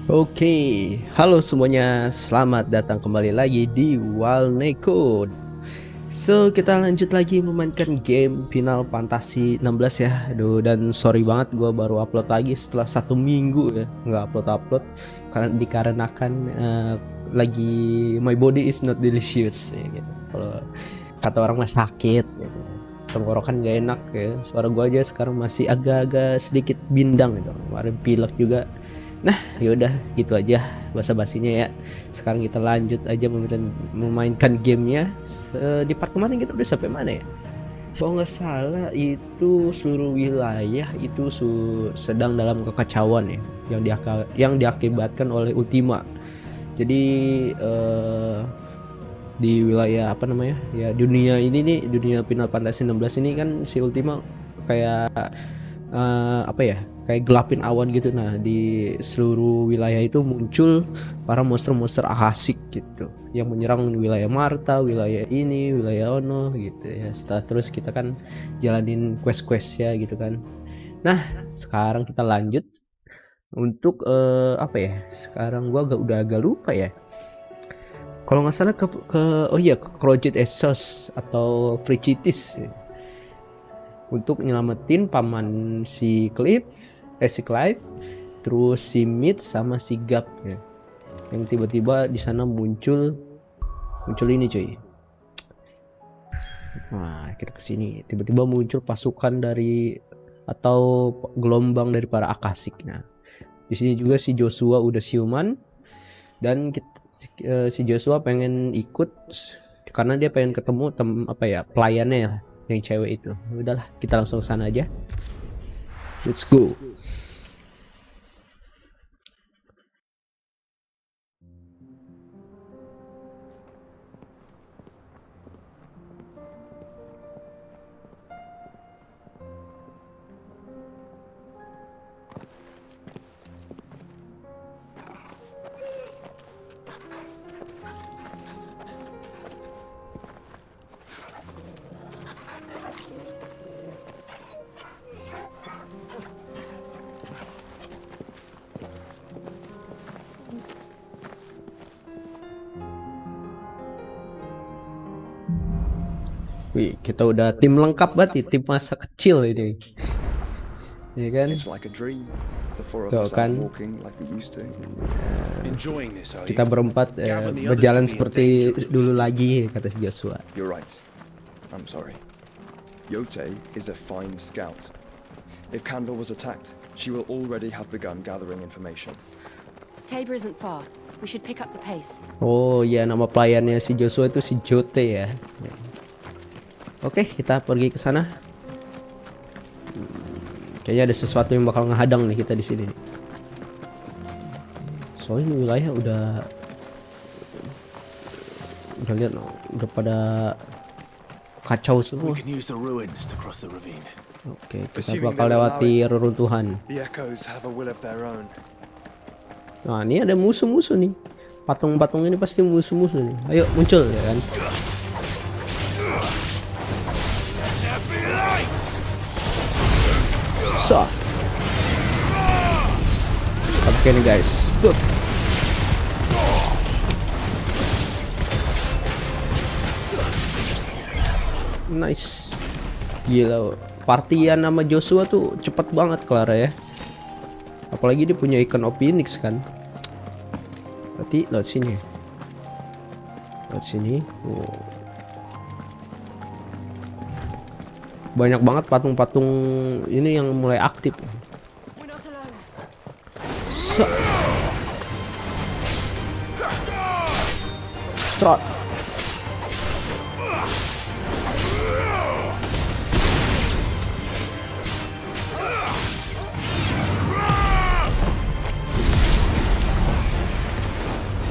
Oke, halo semuanya, selamat datang kembali lagi di Walneko. So, kita lanjut lagi memainkan game Final Fantasy 16 ya. Aduh, dan sorry banget gue baru upload lagi setelah 1 minggu ya, nggak upload karena dikarenakan lagi my body is not delicious ya, gitu. Kalau kata orang mah sakit gitu. Tenggorokan gak enak ya. Suara gue aja sekarang masih agak-agak sedikit bindang gitu. Kemarin pilek juga. Nah, yaudah gitu aja basa-basinya ya. Sekarang kita lanjut aja memainkan gamenya. Di part kemarin kita udah sampai mana ya? Kalau nggak salah itu seluruh wilayah itu sedang dalam kekacauan ya, yang diakibatkan oleh Ultima. Jadi di wilayah apa namanya ya, dunia ini nih, dunia Final Fantasy 16 ini kan si Ultima kayak apa ya, kayak gelapin awan gitu. Nah, di seluruh wilayah itu muncul para monster-monster asik gitu yang menyerang wilayah Marta, wilayah ini, wilayah Ono gitu ya. Setelah terus kita kan jalanin quest-quest ya gitu kan. Nah, sekarang kita lanjut untuk apa ya, sekarang gua udah agak lupa ya, kalau nggak salah oh iya, ke Project Exos atau Fricitis ya, untuk nyelamatin paman si Clive, terus si Mid sama si Gap ya. Yang tiba-tiba di sana muncul ini cuy. Nah, kita kesini tiba-tiba muncul pasukan dari atau gelombang dari para Akasik. Nah, di sini juga si Joshua udah siuman dan si Joshua pengen ikut karena dia pengen ketemu pelayannya ya, yang cewek itu. Udahlah, kita langsung ke sana aja. Let's go. Wih, kita udah tim lengkap banget, tim masa kecil ini. Ya kan? Tuh kan. Kita berempat berjalan seperti dulu lagi, kata si Joshua. You're right. I'm sorry. Yote is a fine scout. If Kandor was attacked, she will already have begun gathering information. Tabor isn't far. We should pick up the pace. Oh ya, nama pelayannya si Joshua itu si Jote ya. Oke, kita pergi ke sana. Kayaknya ada sesuatu yang bakal ngehadang nih kita di sini. Soalnya wilayah udah lihat, udah pada kacau semua. Oke, kita bakal lewati reruntuhan. Nah, ini ada musuh-musuh nih. Patung-patung ini pasti musuh-musuh nih. Ayo muncul ya kan. So, oke nih guys. Nice. Gila, partian sama Joshua tuh cepet banget Clara ya. Apalagi dia punya ikan Opinix kan. Berarti lewat sini. Lewat sini. Oh. Banyak banget patung-patung ini yang mulai aktif. Trot.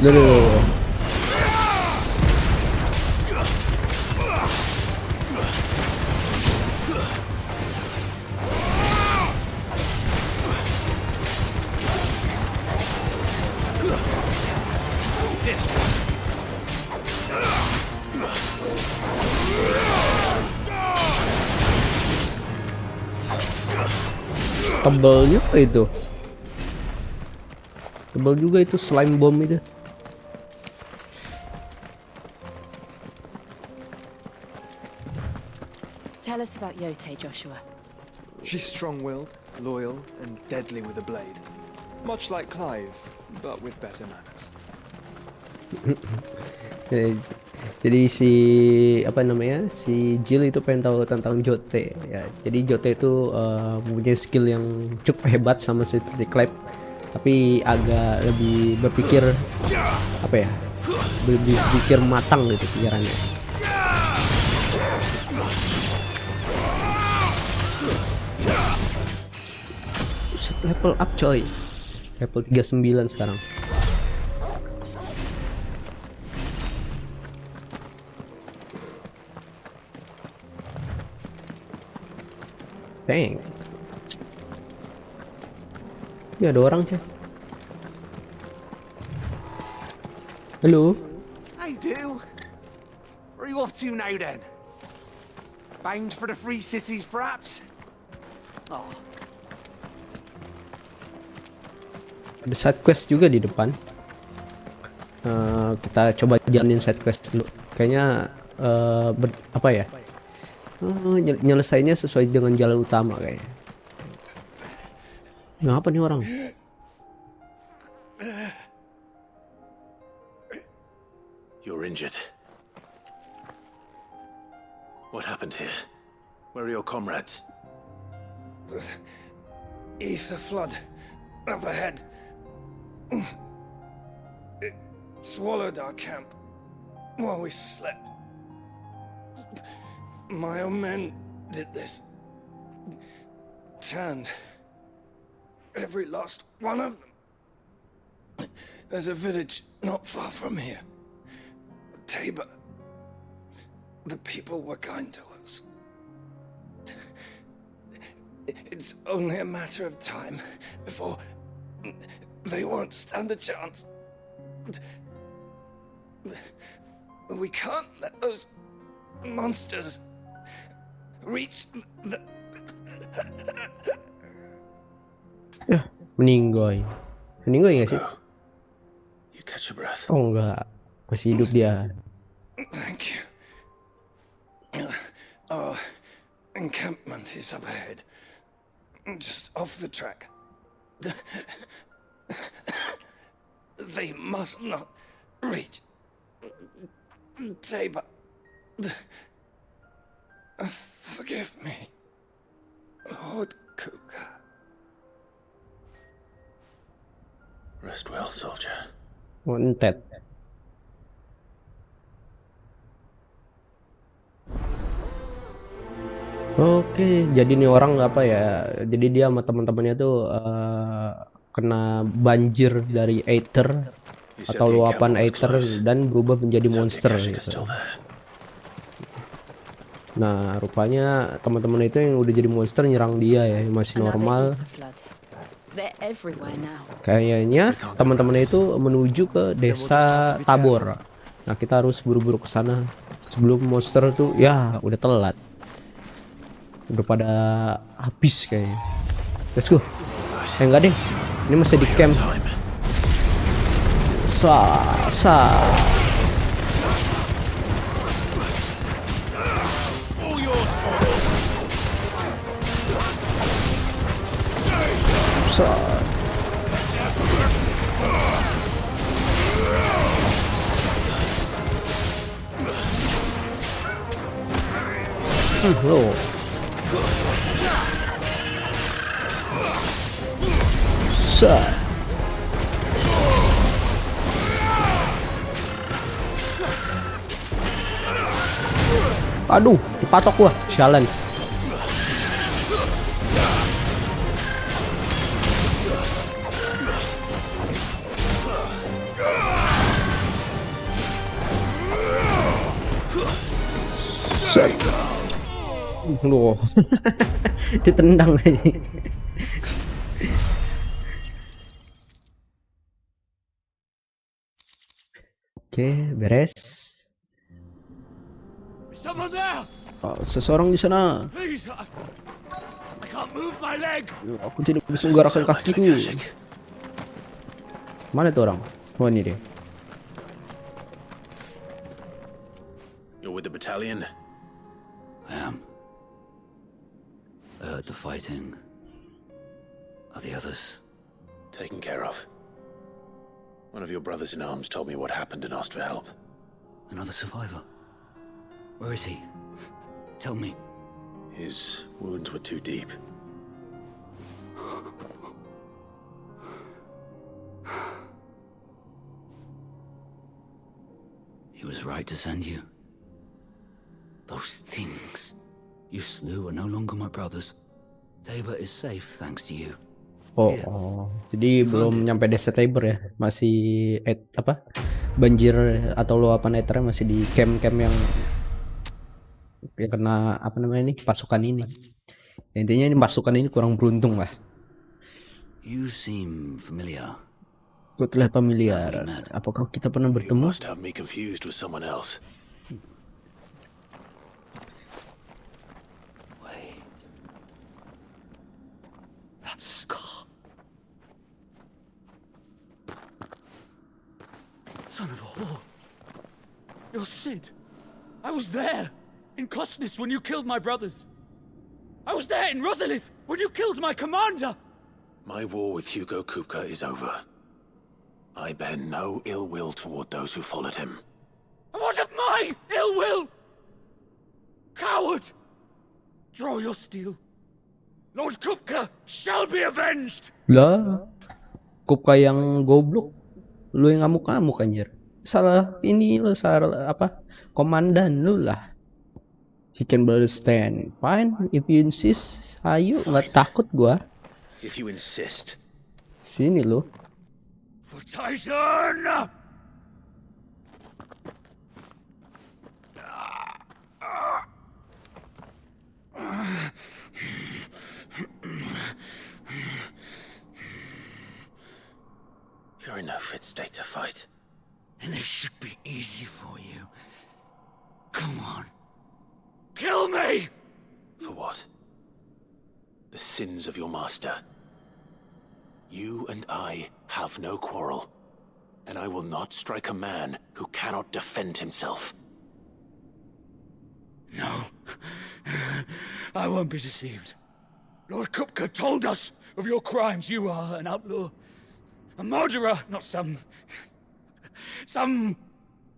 Dulu. Tebel juga itu. Tebal juga itu slime bomb itu. Tell us about Yote, Joshua. She's strong-willed, loyal, and deadly with a blade. Much like Clive, but with better manners. Jadi si apa namanya, si Jill itu pengen tahu tentang Jote ya. Jadi Jote itu mempunyai skill yang cukup hebat sama seperti Clive, tapi agak lebih berpikir apa ya, lebih berpikir matang gitu pikirannya. Level up coy, level 39 sekarang. Dang. Ini ada orang coy. Halo. I do. Where are you off to now then? Bound for the free cities perhaps? Oh. Ada side quest juga di depan. Kita coba jalanin side quest dulu. Kayaknya apa ya? Nyelesainnya sesuai dengan jalan utama kayaknya. Ngapa nih orang? You're injured. What happened here? Where are your comrades? The ether flood up ahead. It swallowed our camp while we slept. My own men did this. Turned every last one of them. There's a village not far from here. Tabor. The people were kind to us. It's only a matter of time before they won't stand a chance. We can't let those monsters reach the... Ya, meninggoy. Meninggoy nggak sih? Go. You catch your breath. Oh enggak, masih hidup dia. Thank you. Our encampment is up ahead. Just off the track. They must not reach Tabor. Forgive me, Lord Kuka. Rest well, soldier. Wanted. Oke, jadi nih orang apa ya? Jadi dia sama teman-temannya tuh kena banjir dari Aether atau luapan Aether dan berubah menjadi monster gitu. Nah, rupanya teman-teman itu yang udah jadi monster nyerang dia ya, yang masih normal. Kayaknya teman-teman itu menuju ke desa Tabor. Nah, kita harus buru-buru ke sana sebelum monster tuh ya udah telat. Udah pada habis kayaknya. Let's go. Enggak deh. Ini masih di camp. Loh. Aduh, dipatok gua, sialan. Loh. Ditendang aja. Oke, beres. Oh, seseorang di sana. Aku tidak bisa menggerakkan kakiku. Mana tuh orang? Oh ini dia. You're with the battalion? I am. I heard the fighting. Are the others? Taken care of. One of your brothers in arms told me what happened and asked for help. Another survivor? Where is he? Tell me. His wounds were too deep. He was right to send you. Those things you slew are no longer my brothers. Tabor is safe thanks to you. Jadi belum nyampe desa Tabor ya, masih banjir atau luapan airnya masih di camp-camp yang kena pasukan ini. Intinya ini pasukan ini kurang beruntung lah. You seem familiar. Kau terlihat familiar. Apakah kita pernah You bertemu? must have me confused with someone else. Wait. That scar. Son of a whore. You're Sid. I was there in Kosnis when you killed my brothers. I was there in Rosalith when you killed my commander. My war with Hugo Kupka is over. I bear no ill will toward those who followed him. And what of my ill will? Coward! Draw your steel. Lord Kupka shall be avenged! Lah, Kupka yang goblok. Lu yang ngamuk-ngamuk anjir. Salah ini lu salah komandan lu lah. He can barely stand. Fine, if you insist. Ayo, nggak takut gua. If you insist. Sini lu. For Titan! You're in no fit state to fight. And this should be easy for you. Come on. Kill me! For what? The sins of your master. You and I have no quarrel, and I will not strike a man who cannot defend himself. No. I won't be deceived. Lord Kupka told us of your crimes. You are an outlaw. A murderer, not some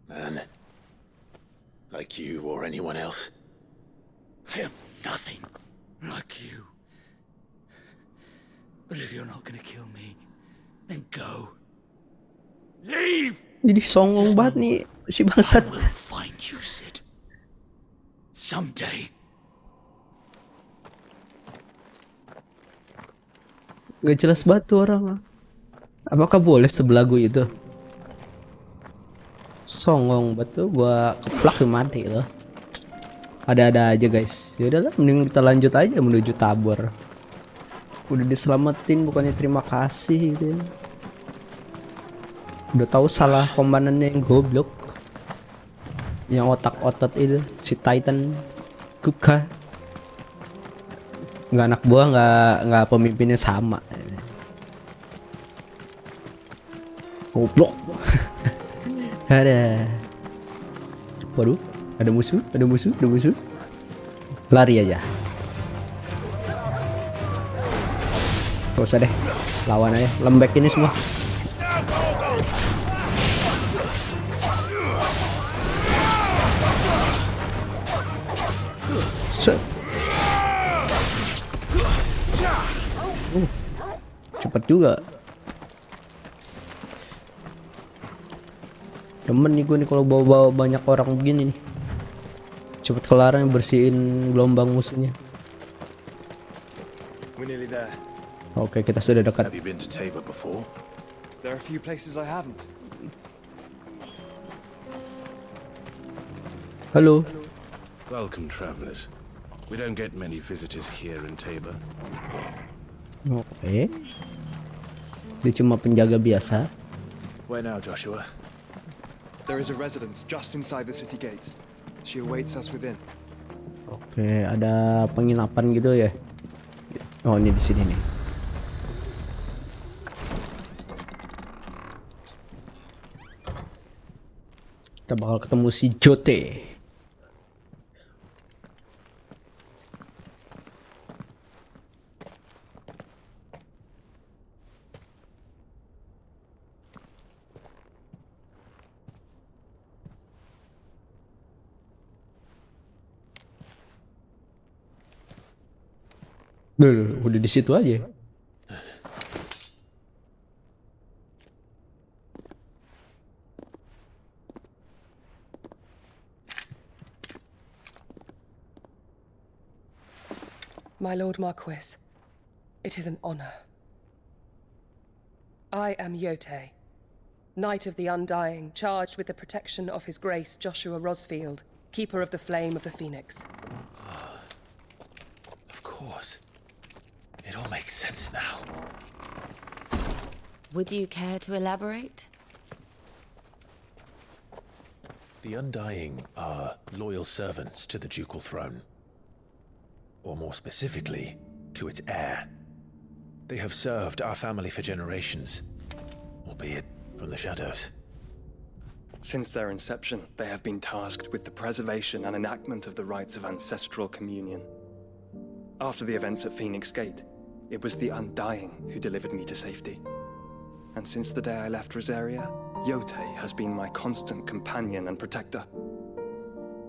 Man, like you or anyone else. I am nothing like you. But if you're not gonna kill me, then go. Leave! Jadi songong banget nih si I bangsat. will find you, Sid. Someday. Gak jelas banget tuh orang. Apakah boleh sebelagu itu? Songong betul, gua keplak mati loh. Ada-ada aja guys. Ya udahlah, mending kita lanjut aja menuju Tabor. Udah diselamatin bukannya terima kasih gitu. Udah tahu salah komandannya yang goblok. Yang otak-otot itu si Titan Kupka. Nggak anak buah, nggak pemimpinnya sama. Goblok. Waduh, ada musuh. Lari aja. Gak usah deh, lawan aja, lembek ini semua. Set. Cepet juga. Demen nih gue nih kalau bawa banyak orang begini nih. Cepet kelar bersihin gelombang musuhnya. We're nearly there. Oke, kita sudah dekat. Have you been to Tabor before? There are a few places I haven't. Halo. Welcome, travelers. We don't get many visitors here in Tabor. Oke. Dia cuma penjaga biasa. Where now, Joshua? There is a residence just inside the city gates. She awaits us within. Oke, ada penginapan gitu ya. Oh, ini di sini nih. Kita bakal ketemu si Jote. Duh, udah di situ aja. My Lord Marquis, it is an honor. I am Yote, Knight of the Undying, charged with the protection of His Grace Joshua Rosfield, Keeper of the Flame of the Phoenix. Of course. It all makes sense now. Would you care to elaborate? The Undying are loyal servants to the ducal throne. Or more specifically, to its heir. They have served our family for generations, albeit from the shadows. Since their inception, they have been tasked with the preservation and enactment of the rites of ancestral communion. After the events at Phoenix Gate, it was the Undying who delivered me to safety. And since the day I left Rosaria, Yote has been my constant companion and protector.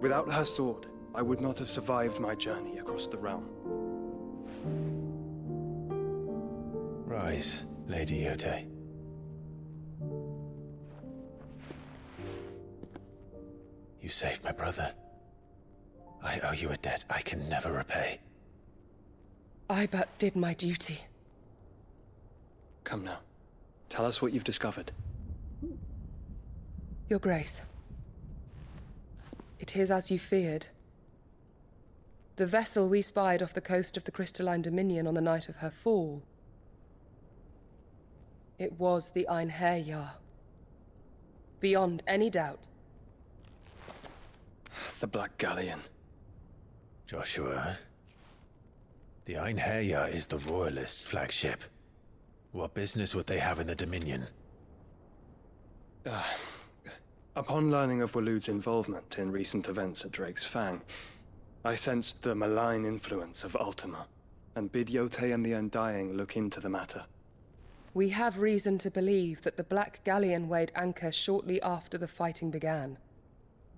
Without her sword, I would not have survived my journey across the realm. Rise, Lady Yote. You saved my brother. I owe you a debt I can never repay. I but did my duty. Come now. Tell us what you've discovered. Your Grace. It is as you feared. The vessel we spied off the coast of the Crystalline Dominion on the night of her fall. It was the Einherjar. Beyond any doubt. The Black Galleon. Joshua, the Einherjar is the Royalists' flagship. What business would they have in the Dominion? Upon learning of Waloed's involvement in recent events at Drake's Fang, I sensed the malign influence of Ultima, and bid Yote and the Undying look into the matter. We have reason to believe that the Black Galleon weighed anchor shortly after the fighting began,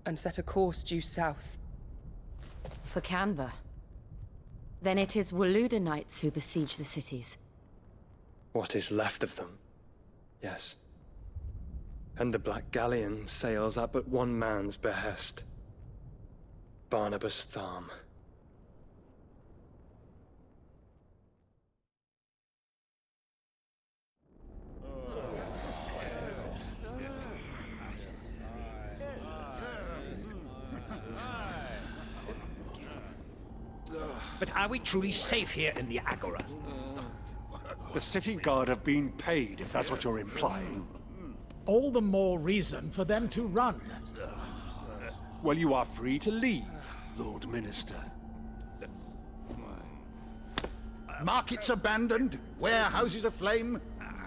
and set a course due south. For Canva. Then it is Waloed knights who besiege the cities. What is left of them? Yes. And the Black Galleon sails at but one man's behest. Barnabas Tharmr. But are we truly safe here in the Agora? The city guard have been paid, if that's what you're implying. All the more reason for them to run. Well, you are free to leave, Lord Minister. Markets abandoned, warehouses aflame,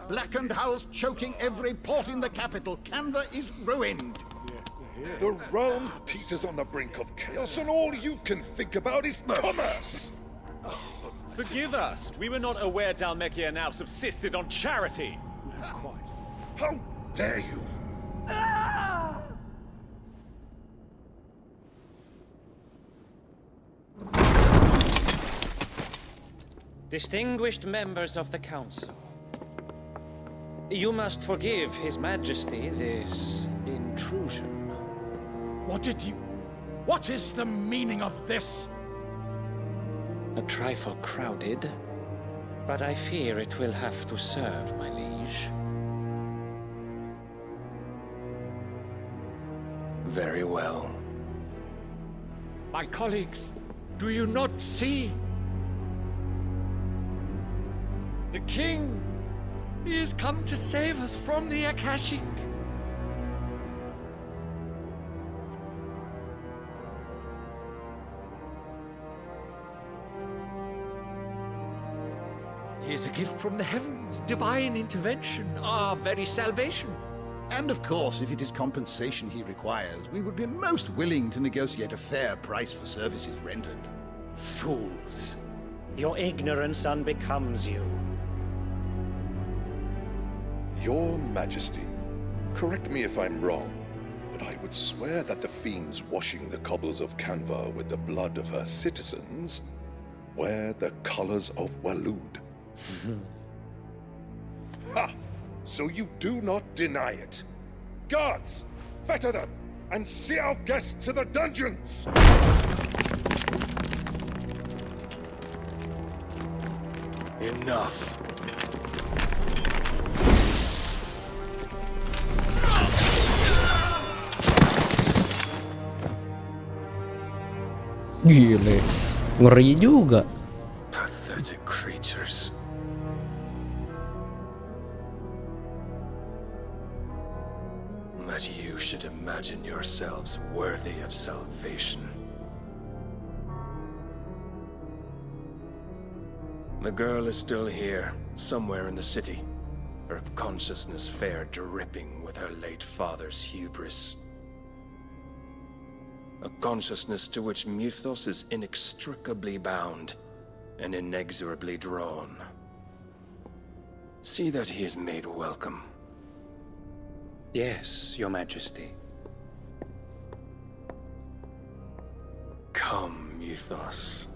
blackened hulls choking every port in the capital. Canva is ruined. The realm teeters on the brink of chaos, and all you can think about is commerce! Forgive us! We were not aware Dhalmekia now subsisted on charity! How dare you! Distinguished members of the Council, you must forgive His Majesty this intrusion. What is the meaning of this? A trifle crowded, but I fear it will have to serve, my liege. Very well. My colleagues, do you not see? The King! He has come to save us from the Akashic! He is a gift from the heavens, divine intervention, our very salvation. And of course, if it is compensation he requires, we would be most willing to negotiate a fair price for services rendered. Fools! Your ignorance unbecomes you. Your Majesty, correct me if I'm wrong, but I would swear that the fiends washing the cobbles of Canva with the blood of her citizens wear the colors of Waloed. Ha! So you do not deny it. Guards, fetter them, and see our guests to the dungeons! Enough. Gile, ngeri juga. Pathetic creatures. That you should imagine yourselves worthy of salvation. The girl is still here, somewhere in the city. Her consciousness fair dripping with her late father's hubris. A consciousness to which Mythos is inextricably bound and inexorably drawn. See that he is made welcome. Yes, Your Majesty. Come, Mythos.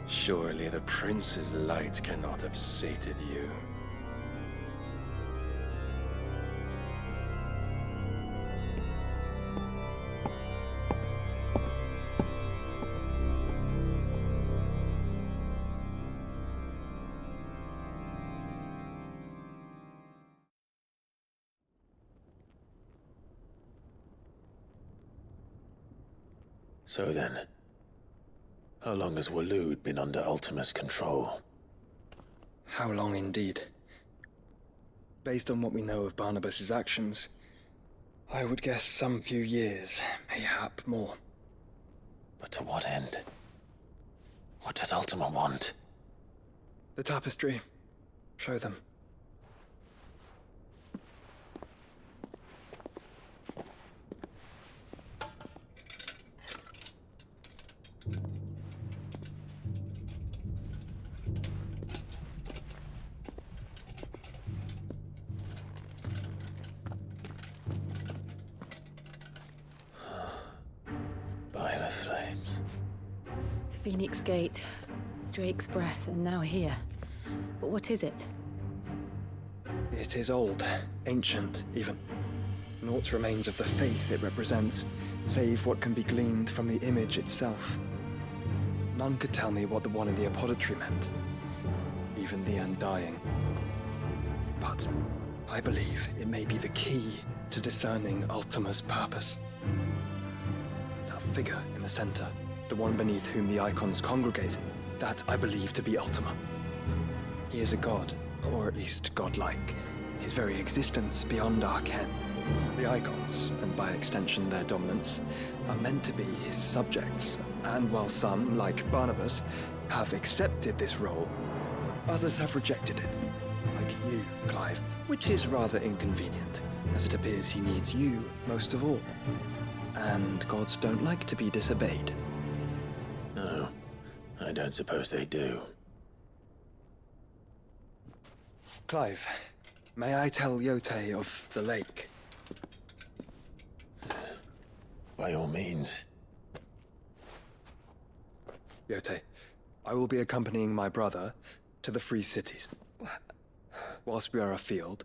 Surely the prince's light cannot have sated you. So then, how long has Waloed been under Ultima's control? How long indeed? Based on what we know of Barnabas's actions, I would guess some few years, mayhap more. But to what end? What does Ultima want? The tapestry. Show them. By the flames. Phoenix Gate, Drake's Breath, and now here. But what is it? It is old, ancient, even. Naught remains of the faith it represents, save what can be gleaned from the image itself. None could tell me what the one in the apothecary meant, even the Undying. But I believe it may be the key to discerning Ultima's purpose. That figure in the center, the one beneath whom the icons congregate, that I believe to be Ultima. He is a god, or at least godlike, his very existence beyond our ken. The icons, and by extension their dominants, are meant to be his subjects, and while some, like Barnabas, have accepted this role, others have rejected it, like you, Clive, which is rather inconvenient, as it appears he needs you most of all. And gods don't like to be disobeyed. No, I don't suppose they do. Clive, may I tell Yote of the lake? By all means. Yote, I will be accompanying my brother to the Free Cities. Whilst we are afield,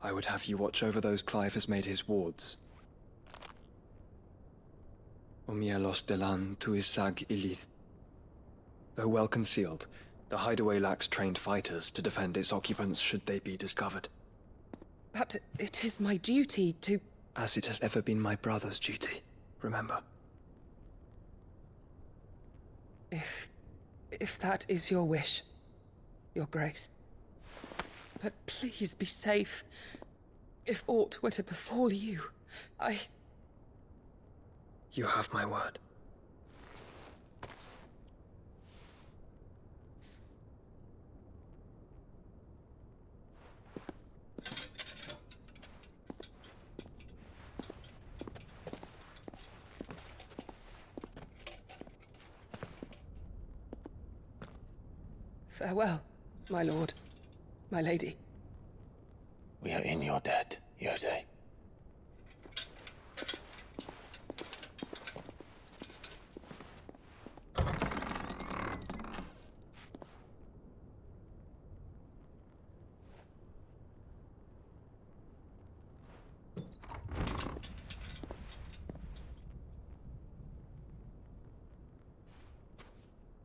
I would have you watch over those Clive has made his wards. Omielos delan tuisag ilith. Though well concealed, the hideaway lacks trained fighters to defend its occupants should they be discovered. But it is my duty to... As it has ever been my brother's duty, remember. If that is your wish, Your Grace. But please be safe. If aught were to befall you, You have my word. Farewell, my lord, my lady. We are in your debt, Yode.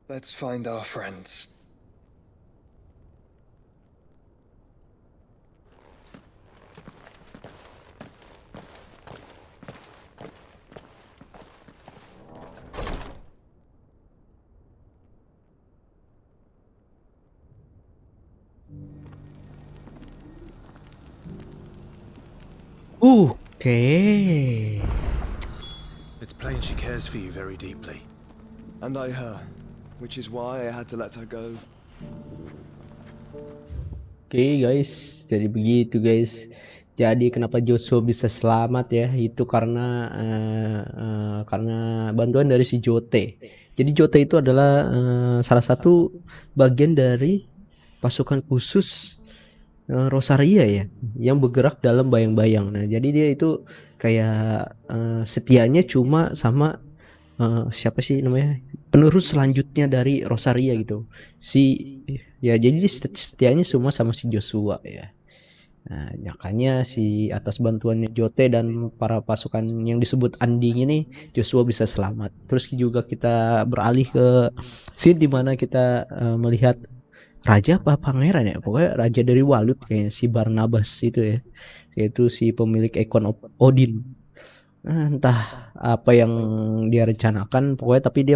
Let's find our friends. Okay. It's plain she cares for you very deeply. And I her, which is why I had to let her go. Oke guys, jadi begitu guys. Jadi kenapa Joshua bisa selamat ya? Itu karena bantuan dari si Jote. Jadi Jote itu adalah salah satu bagian dari pasukan khusus Rosaria ya, yang bergerak dalam bayang-bayang. Nah, jadi dia itu kayak setianya cuma sama siapa sih namanya? Penerus selanjutnya dari Rosaria gitu. Ya jadi setianya semua sama si Joshua ya. Nah, makanya si atas bantuannya Jote dan para pasukan yang disebut Anding ini, Joshua bisa selamat. Terus juga kita beralih ke scene dimana kita melihat raja apa pangeran ya, pokoknya raja dari Walut kayak si Barnabas itu ya, yaitu si pemilik Icon of Odin. Nah, entah apa yang dia rencanakan, pokoknya tapi dia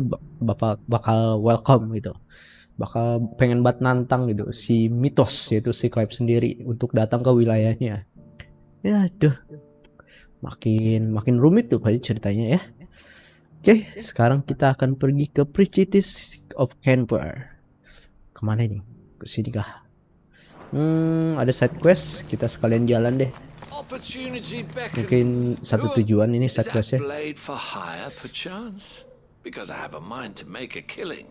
bakal welcome gitu, bakal pengen banget nantang gitu si mitos yaitu si Clive sendiri untuk datang ke wilayahnya. Ya aduh, makin rumit tuh pada ceritanya ya. Oke, sekarang kita akan pergi ke Prechitis of Canberra. Kemana nih? Ke sini kah? Ada side quest, kita sekalian jalan deh. Mungkin satu tujuan ini side questnya. Blade for hire, perchance? Because I have a mind to make a killing.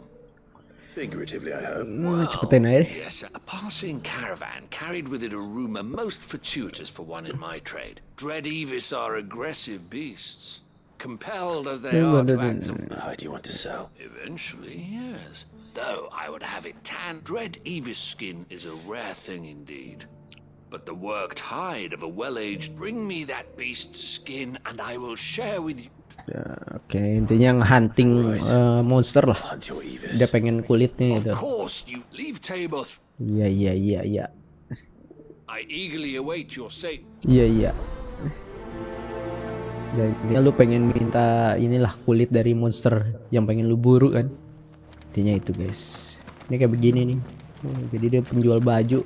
Figuratively, I hope. Cepetin aja deh. Yes, a passing caravan carried with it a rumor most fortuitous for one in my trade. Dread Evis are aggressive beasts, compelled as they are to act of... How do you want to sell? Eventually, yes. Though I would have it tanned, Dread Evis skin is a rare thing indeed. But the worked hide of a well-aged, bring me that beast's skin and I will share with you. Ya, oke, intinya nge-hunting monster lah. Dia pengen kulitnya itu. Of course, you leave Tabor. Iya. I eagerly await your say. Iya. Dan intinya lu pengen minta inilah kulit dari monster yang pengen lu buru kan. Intinya itu guys. Ini kayak begini nih. Jadi dia penjual baju.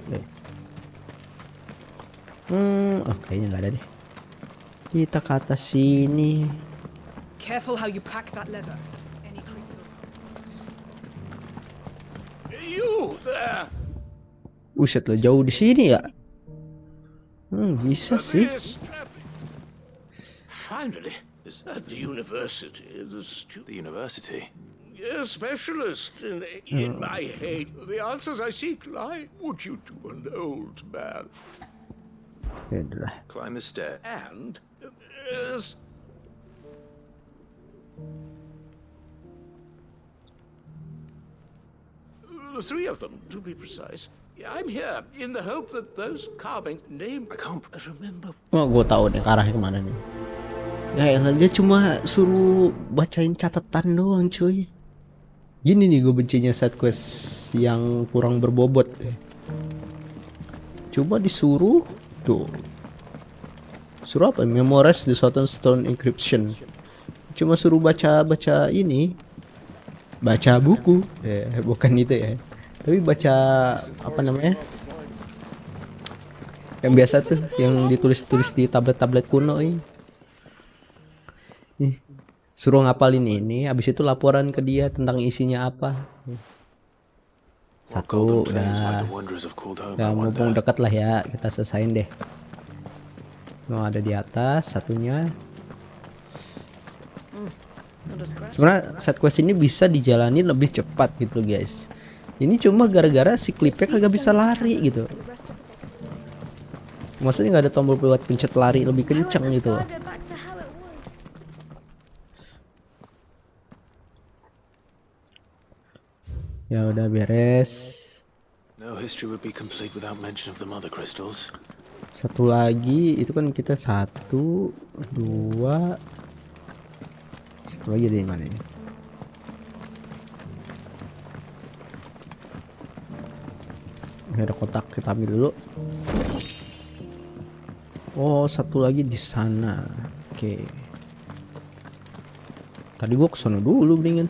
Kayaknya nggak ada deh. Kita ke atas sini. Careful how you pack that leather. Any crystals? You there? Buset lo, jauh di sini ya. Bisa sih. Finally, is that the university? The university? A specialist in my hate. The answers I seek lie. Would you to an old man? Climb the stair. And the three of them, to be precise. I'm here in the hope that those carvings named... I can't remember. Oh, gue tahu deh arahnya kemana nih. Ya elah, dia cuma suruh bacain catatan doang cuy. Gini nih gue bencinya side quest yang kurang berbobot deh. Coba disuruh tuh. Suruh apa? Memorize the Southern Stone Encryption. Cuma suruh baca ini. Baca buku. Bukan itu ya. Tapi baca apa namanya? Yang biasa tuh, yang ditulis-tulis di tablet-tablet kuno ini. Suruh ngapalin ini, habis itu laporan ke dia tentang isinya apa. Satu udah mumpung dekat lah ya, kita selesain deh. Ada di atas satunya. Sebenarnya side quest ini bisa dijalani lebih cepat gitu guys. Ini cuma gara-gara si Clive kagak bisa lari gitu. Maksudnya nggak ada tombol buat pencet lari lebih kencang gitu. Ya udah beres. No history would be complete without mention of the mother crystals. Satu lagi itu kan kita 1, 2. Satu lagi dari mana ini? Ini ada kotak, kita ambil dulu. Oh, satu lagi di sana. Oke. Tadi gua kesana dulu mendingan.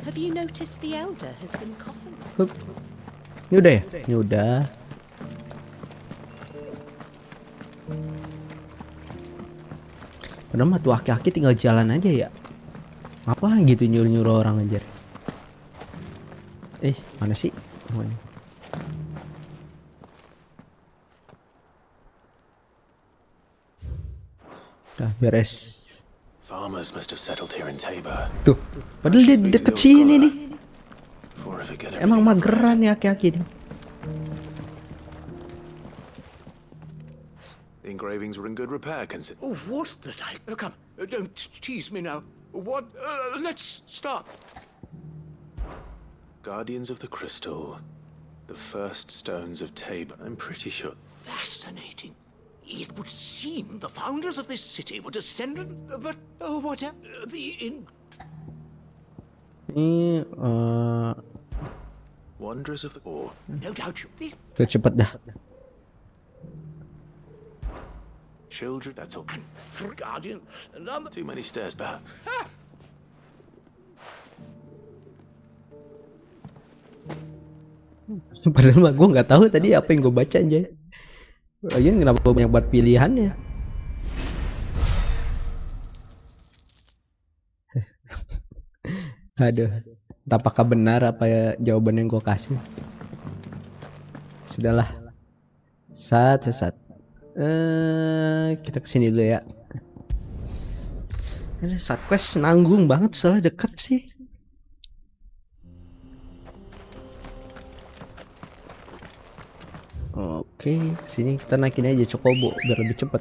Have you noticed the elder has been coughing? Ini udah ya? Ini udah. Padahal mah tuh aki-aki tinggal jalan aja ya. Apa gitu nyuruh-nyuruh orang aja. Mana sih? Oh, ini. Udah beres. Farmers must have settled here in Tabor. Tuh, padahal dia deket sini nih. Emang mageran ya aki-aki nih. The engravings were in good repair, consider. Oh, what the I... Come, don't tease me now. What? Let's start. Guardians of the Crystal. The first stones of Tabor. I'm pretty sure. Fascinating. It would seem the founders of this city were descendants of whatever Ini Wanderers of the Ore. No doubt you. cepet dah. Children, that's all. And Guardian, Too many stairs back. Padahal mah gue nggak tahu tadi apa yang gue baca aja. Lagian kenapa banyak buat pilihannya? Aduh, apakah benar apa ya jawaban yang gue kasih? Sudahlah. Saat. Kita kesini dulu ya. Ini saat quest nanggung banget soalnya deket sih. Oke, sini kita naikin aja Chocobo biar lebih cepet.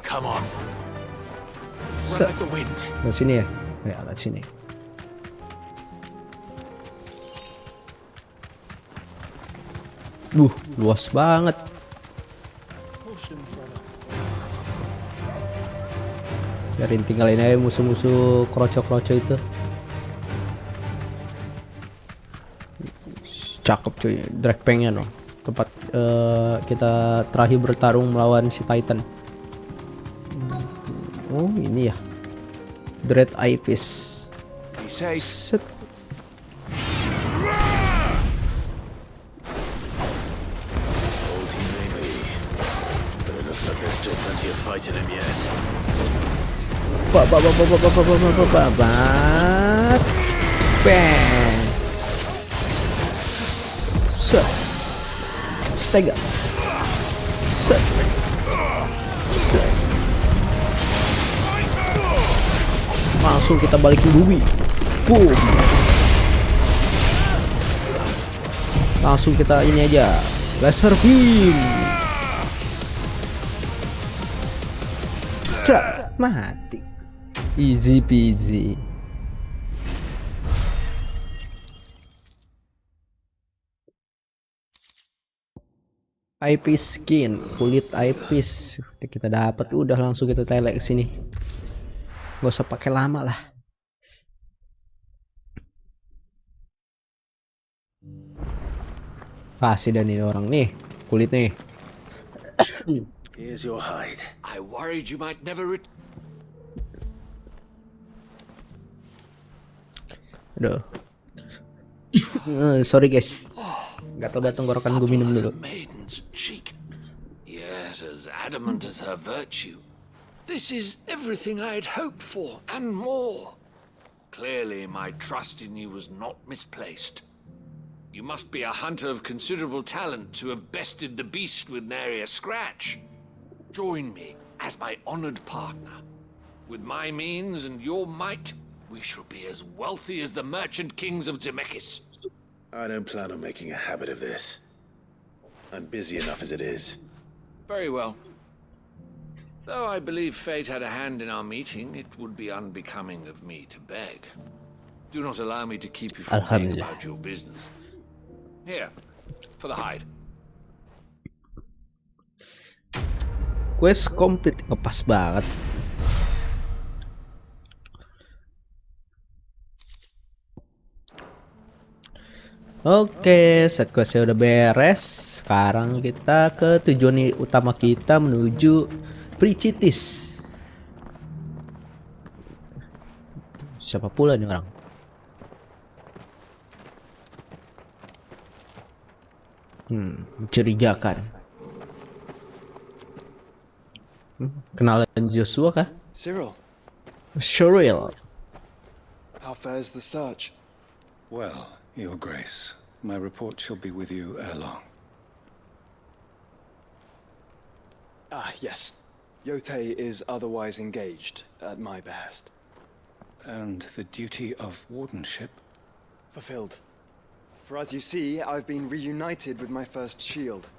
Come on. Run like the wind. Ke sini ya. Ya, ke sini. Luas banget. Biarin tinggalin aja musuh-musuh kroco-kroco itu. Cakep cuy, drag pengen loh. Tempat kita terakhir bertarung melawan si Titan. Oh ini ya, Dread Eye Fish. Set. Bang. Set. Stega. Set. Set. Langsung kita balikin bumi. Boom. Langsung kita ini aja. Laser beam. Cak, mati. Easy peasy. IP skin, kulit IP kita dapat, udah langsung kita tele ke sini. Gak usah pakai lama lah. Kasih dan ini orang nih, kulit nih. Here's your hide. I worried you might never Aduh. Sorry guys. Gatal-gatal tenggorokan gue minum dulu. cheek, yet as adamant as her virtue. This is everything I'd hoped for, and more. Clearly, my trust in you was not misplaced. You must be a hunter of considerable talent to have bested the beast with nary a scratch. Join me as my honored partner, With my means and your might, we shall be as wealthy as the merchant kings of Zemeckis. I don't plan on making a habit of this. I'm busy enough as it is. Very well. Though I believe fate had a hand in our meeting, it would be unbecoming of me to beg. Do not allow me to keep you from being about your business. Here, for the hide. Quest complete, ngepas banget. Oke, set questnya udah beres. Sekarang kita ke tujuan utama kita, menuju Pricitis. Siapa pula nih orang? Mencurigakan. Kenalan Joshua kah? Cyril. How fares the search? Well, Your Grace, my report shall be with you ere long. Ah, yes. Yotei is otherwise engaged, at my behest. And the duty of wardenship? Fulfilled. For as you see, I've been reunited with my first shield.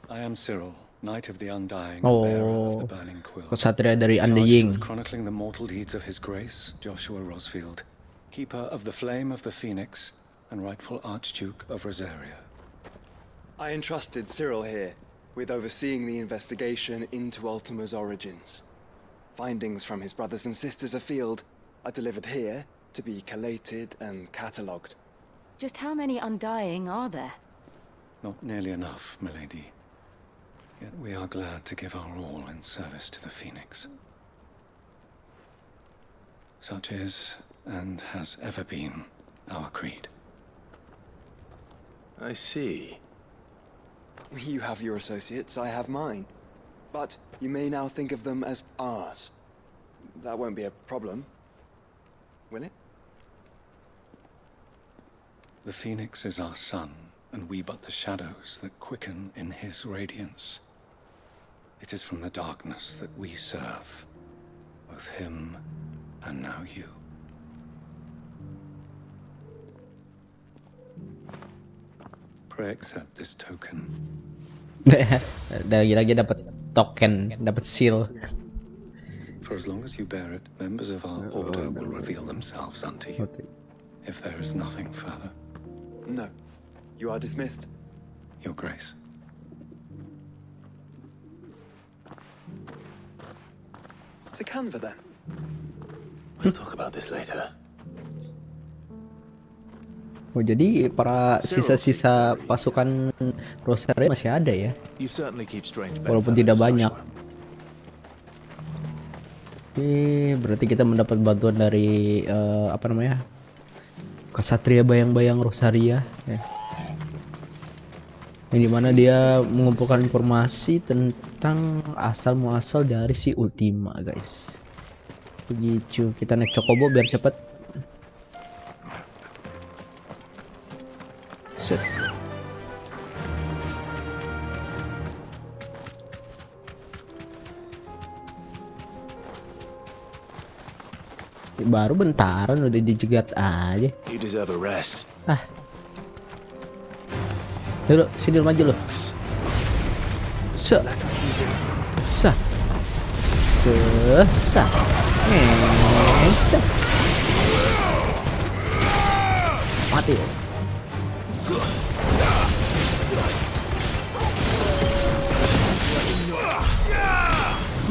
I am Cyril, Knight of the Undying, bearer of the Burning Quill. Kesatria dari Undying. Charged with chronicling the mortal deeds of His Grace, Joshua Rosfield, Keeper of the Flame of the Phoenix, and rightful Archduke of Rosaria. I entrusted Cyril here with overseeing the investigation into Ultima's origins. Findings from his brothers and sisters afield are delivered here to be collated and catalogued. Just how many Undying are there? Not nearly enough, milady. Yet we are glad to give our all in service to the Phoenix. Such is, and has ever been, our creed. I see. You have your associates, I have mine. But you may now think of them as ours. That won't be a problem, will it? The Phoenix is our sun, and we but the shadows that quicken in his radiance. It is from the darkness that we serve, both him and now you. Pray accept this token. Lagi-lagi dapat token, dapat seal. For as long as you bear it, members of our order will reveal themselves unto you. If there is nothing further. No. You are dismissed. Your Grace. It's a Canva then. We'll talk about this later. Oh, jadi para sisa-sisa pasukan Rosaria masih ada ya? Walaupun tidak banyak. Oke, berarti kita mendapat bantuan dari apa namanya? Kesatria bayang-bayang Rosaria ya. Yang dimana dia mengumpulkan informasi tentang asal muasal dari si Ultima, guys. Begitu, kita naik Chocobo biar cepet. Set. Baru bentaran udah dijegat aja. You deserve a rest. Ah. Yuk, sini maju lo. Sa. Sa. Sa. Sa. Mati.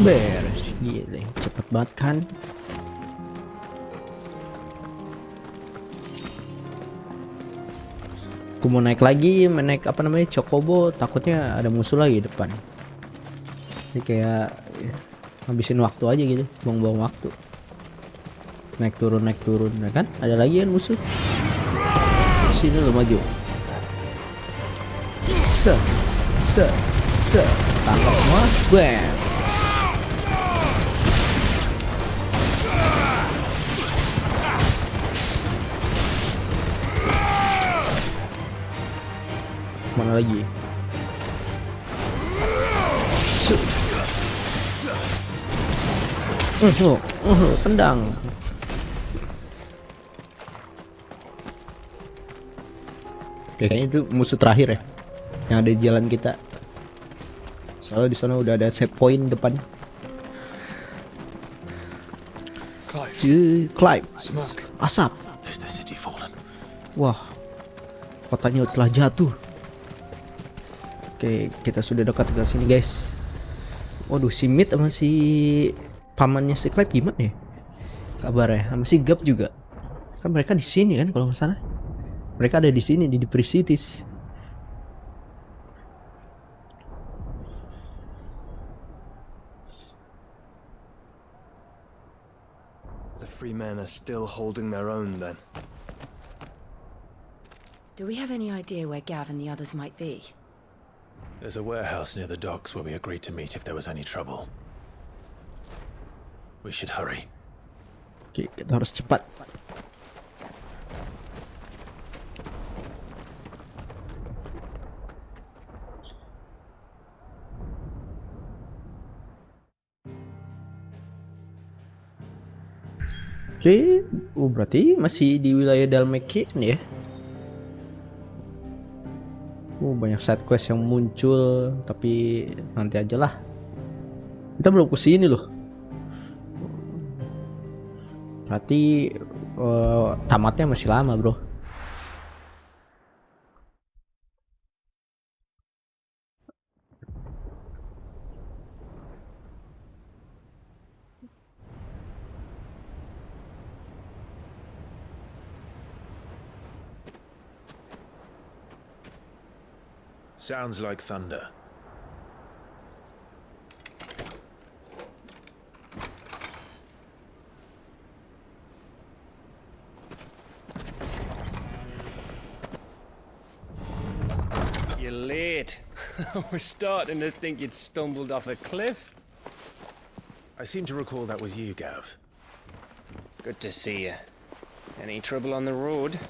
Beres, gila, cepet banget kan. Aku mau naik lagi, naik apa namanya, Chocobo, takutnya ada musuh lagi depan. Ini kayak ya, habisin waktu aja gitu, buang-buang waktu. Naik turun, nah kan? Ada lagi kan musuh. Sini lo maju. Se, tangkap semua, bam. Mana lagi? Tendang. Oke, kayaknya itu musuh terakhir ya, yang ada di jalan kita. Soalnya di sana udah ada save point depan. Clive, asap. Wah, kotanya telah jatuh. Oke, kita sudah dekat ke sini guys. Waduh, si Mid sama si pamannya si Clive gimana ya kabarnya? Sama si Gap juga. Kan mereka di sini kan kalau nggak salah. Mereka ada di sini di Precitis. The free men are still holding their own then. Do we have any idea where Gav and the others might be? There's a warehouse near the docks where we agreed to meet if there was any trouble. We should hurry. Oke, kita harus cepat. Oke, berarti masih di wilayah Dalmekian ya. Banyak side quest yang muncul, tapi nanti aja lah. Kita belum kesini loh. Berarti tamatnya masih lama bro. Sounds like thunder. You're late. We're starting to think you'd stumbled off a cliff. I seem to recall that was you, Gav. Good to see you. Any trouble on the road?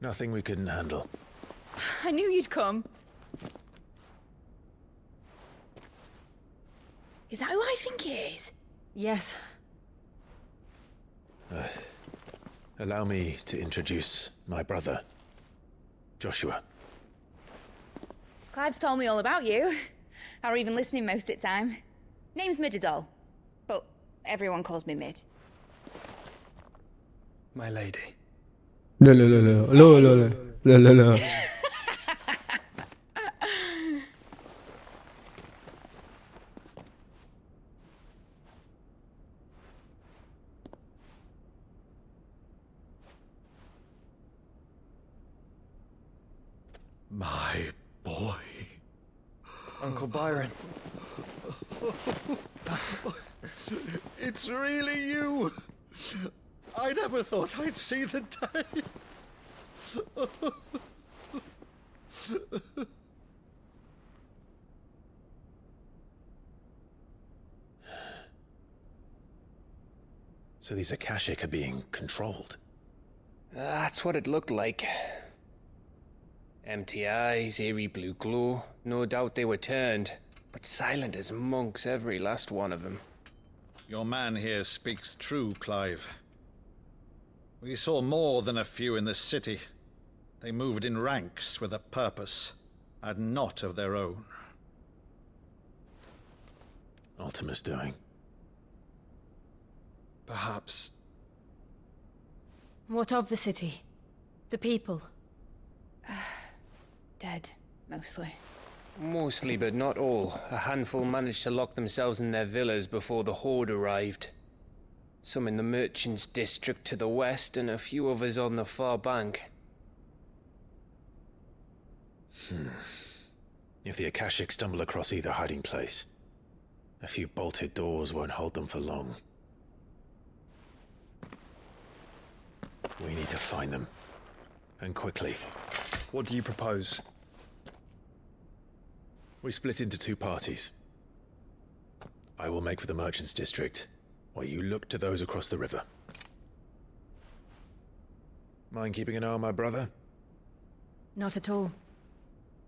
Nothing we couldn't handle. I knew you'd come. Is that who I think it is? Yes. Allow me to introduce my brother, Joshua. Clive's told me all about you. Or even listening most of the time. Name's Midadol, but everyone calls me Mid. My lady. No. My boy. Uncle Byron. It's really you. I never thought I'd see the day. So these Akashic are being controlled? That's what it looked like. Empty eyes, eerie blue glow. No doubt they were turned, but silent as monks, every last one of them. Your man here speaks true, Clive. We saw more than a few in the city. They moved in ranks with a purpose, and not of their own. Ultima's doing. Perhaps. What of the city? The people? Dead, mostly. Mostly, but not all. A handful managed to lock themselves in their villas before the Horde arrived. Some in the merchants' district to the west, and a few others on the far bank. If the Akashic stumble across either hiding place, a few bolted doors won't hold them for long. We need to find them. And quickly. What do you propose? We split into two parties. I will make for the merchants' district, while you look to those across the river. Mind keeping an eye on my brother? Not at all.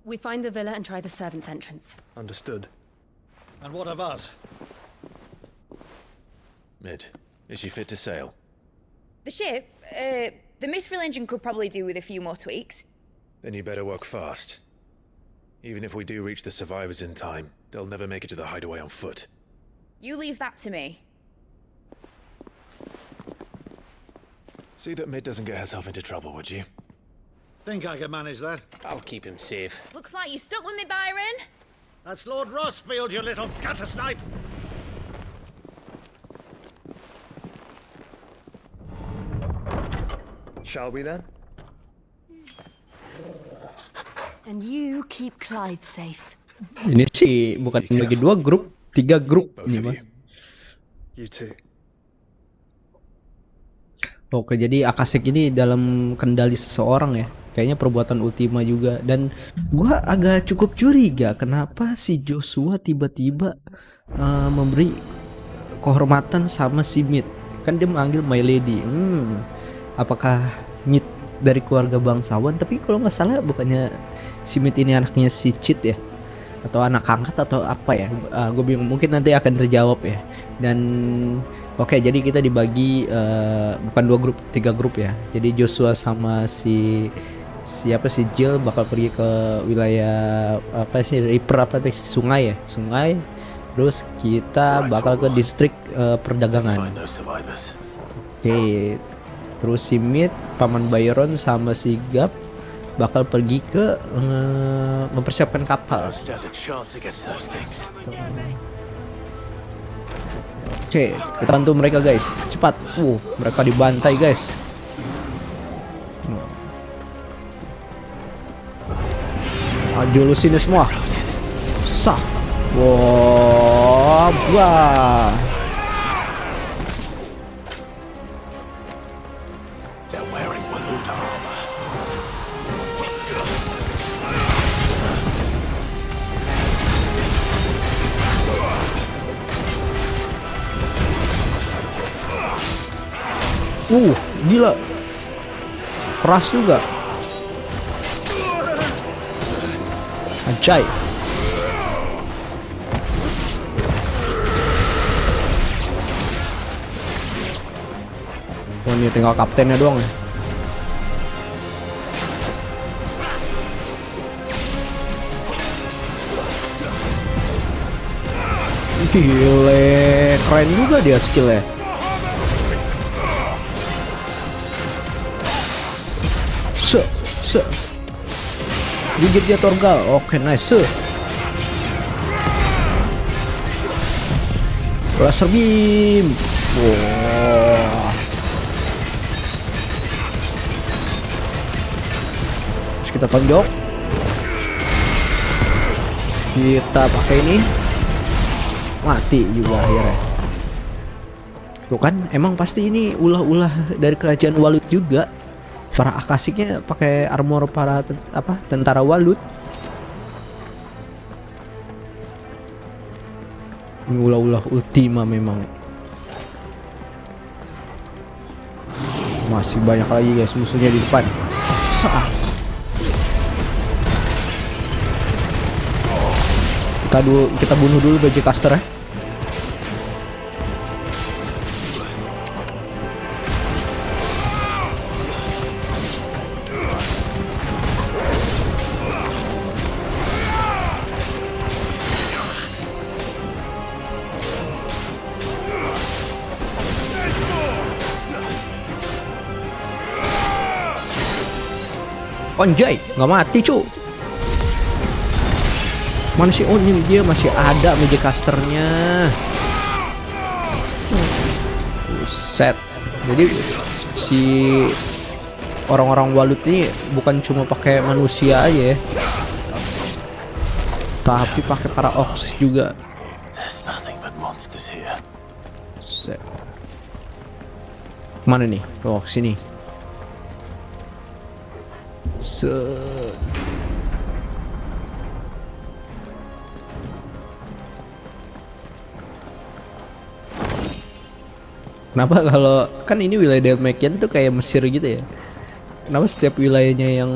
We find the villa and try the servants' entrance. Understood. And what of us? Mid, is she fit to sail? The ship, the mithril engine could probably do with a few more tweaks. Then you better work fast. Even if we do reach the survivors in time, they'll never make it to the hideaway on foot. You leave that to me. See that Mid doesn't get herself into trouble, would you? Think I can manage that. I'll keep him safe. Looks like you stuck with me, Byron. That's Lord Rosfield, you little gutter snipe! Shall we then? And you keep Clive safe. Ini sih bukan bagi 2 grup, 3 grup ini mah. You too. Oke, jadi Akasek ini dalam kendali seseorang ya. Kayaknya perbuatan Ultima juga. Dan gua agak cukup curiga kenapa si Joshua tiba-tiba memberi kehormatan sama si Mid. Kan dia manggil My Lady. Apakah Mid dari keluarga bangsawan? Tapi kalau nggak salah bukannya si Mid ini anaknya si Cid ya? Atau anak angkat atau apa ya? Gue bingung, mungkin nanti akan terjawab ya. Dan oke, jadi kita dibagi bukan 2 grup, 3 grup ya. Jadi Joshua sama siapa si Jill bakal pergi ke wilayah apa sih, river apa sih, sungai ya, sungai. Terus kita bakal ke distrik perdagangan. Oke, terus si Mid, paman Byron sama si Gap bakal pergi ke mempersiapkan kapal. Oke, kita bantu mereka guys, cepat. Mereka dibantai guys. Maju lu sini semua. Sah. Wah, wah. Gila. Keras juga. Anjay. Oh, ini tinggal kaptennya doang ya. Gile, keren juga dia skillnya. Gigit dia Torgal. Oke, nice. Laser beam. Wow. Terus kita tonjok. Kita pakai ini. Mati juga akhirnya. Tuh kan, emang pasti ini ulah-ulah dari kerajaan Walut juga. Para Akasiknya pakai armor para tentara Walut. Ini ulah-ulah Ultima memang. Masih banyak lagi guys musuhnya di depan. Saat. Kita bunuh dulu bajak caster ya. Anjay, nggak mati cu. Mana sih? Oh ini dia masih ada magic casternya. Set. Jadi si orang-orang Walut ini bukan cuma pakai manusia aja ya, tapi pakai para orcs juga. Set. Mana nih? Oh sini. Kenapa kalau kan ini wilayah Dalmatian tuh kayak Mesir gitu ya? Kenapa setiap wilayahnya yang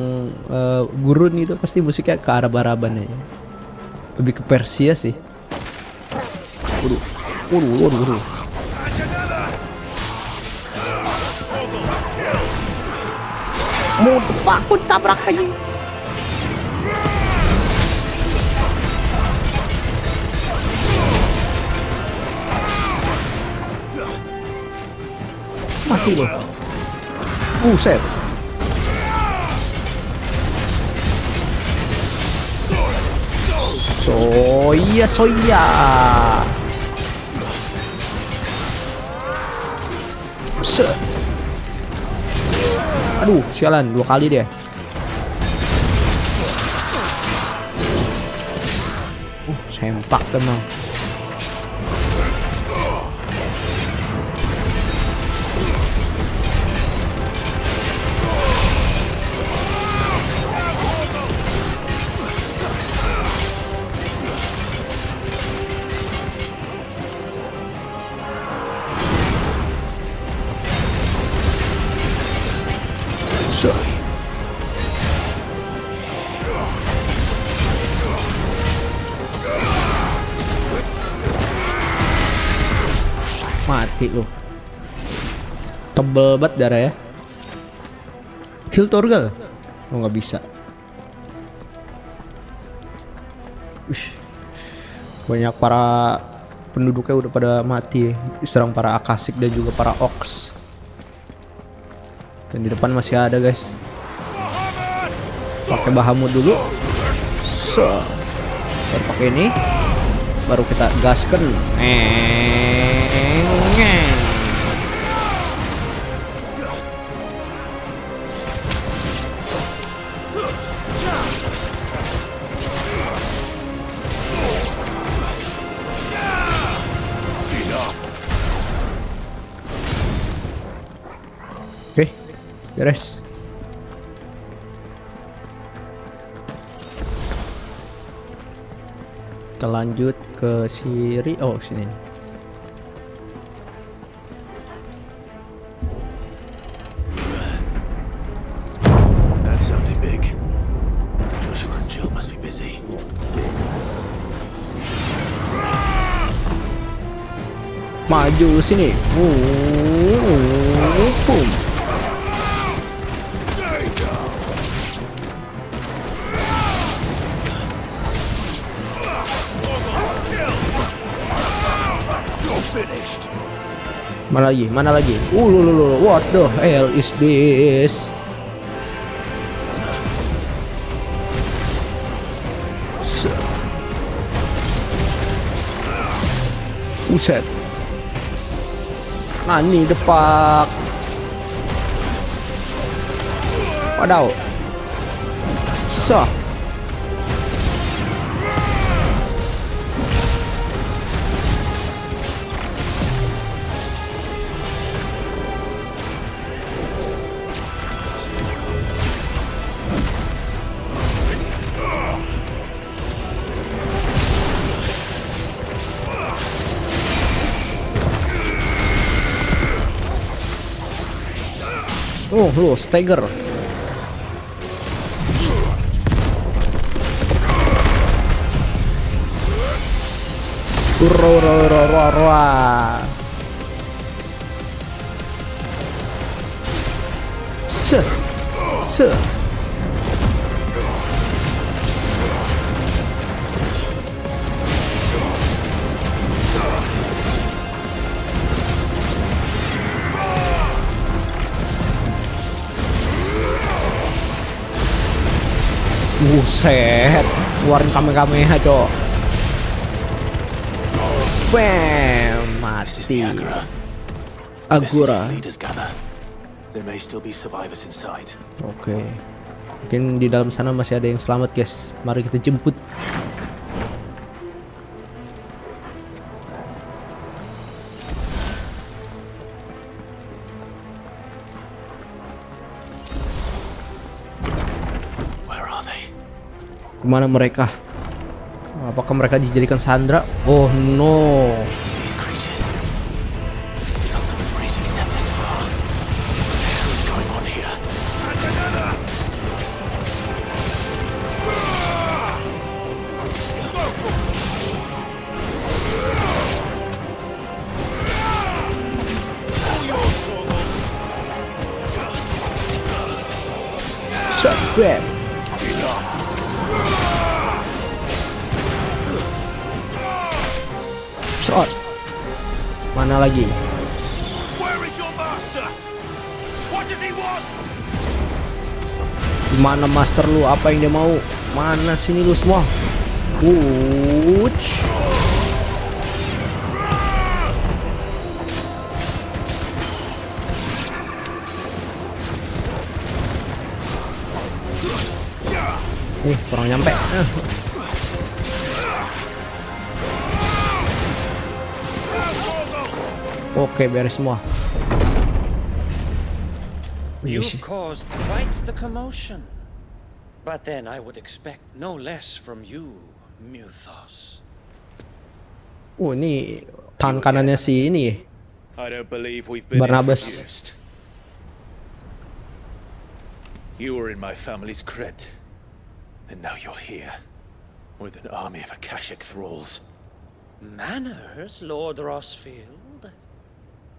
gurun itu pasti musiknya ke Arab-Araban aja? Lebih ke Persia sih. Waduh. Mau aku tabrak aja. Mati loh. Buset. Soya. Set. Aduh, sialan 2 kali deh. Sempak teman. Mati lu. Tebel banget darah ya. Heal Torgal. Oh nggak bisa. Ush. Banyak para penduduknya udah pada mati. Diserang para akasik dan juga para ox. Dan di depan masih ada guys. Pakai Bahamut dulu. Baru pakai ini. Baru kita gaskan. Oke, beres. Kita lanjut ke sini. Oh, sini. That sounded big. Joshua and Jill must be busy. Maju sini. Boom. Mana lagi? What the hell is this? Buset. Nani depak. Wadaw. Sah. Oh, lo stagger. Se. Buset, keluarin kamehameha cok. Bam, mati. Agora. Oke. Mungkin di dalam sana masih ada yang selamat guys. Mari kita jemput. Kemana mereka? Apakah mereka dijadikan sandra? Oh no. Bam. Saat. Mana lagi? Where is your master? What does he want? Mana master lu? Apa yang dia mau? Mana sini lu semua? Wuch. Kurang nyampe. Oke, beres semua. You've caused quite the commotion. But then I would expect no less from you, Mythos. Ini tangan kanannya si ini. I don't believe we've been Barnabas. introduced. You were in my family's crypt, and now you're here with an army of Akashic thralls. Manners, Lord Rosfield?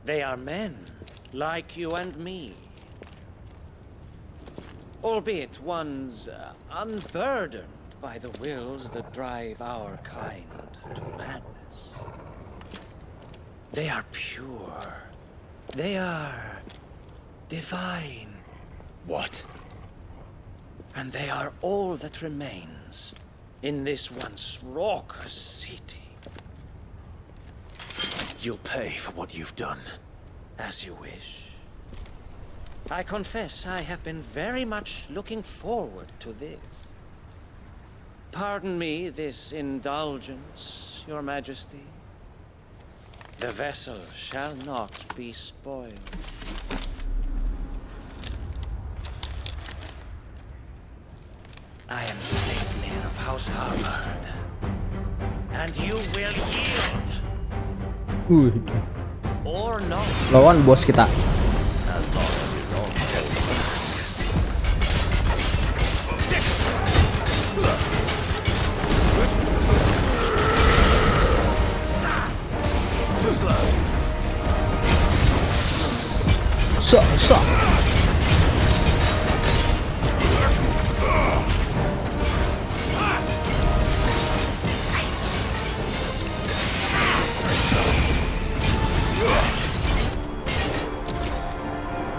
They are men, like you and me. Albeit ones unburdened by the wills that drive our kind to madness. They are pure. They are divine. What? And they are all that remains in this once raucous city. You'll pay for what you've done. As you wish. I confess I have been very much looking forward to this. Pardon me this indulgence, Your Majesty. The vessel shall not be spoiled. I am Sleipnir of House Tharmr, and you will yield. Or not. Lawan bos kita. As long as you don't kill me. Too slow. So.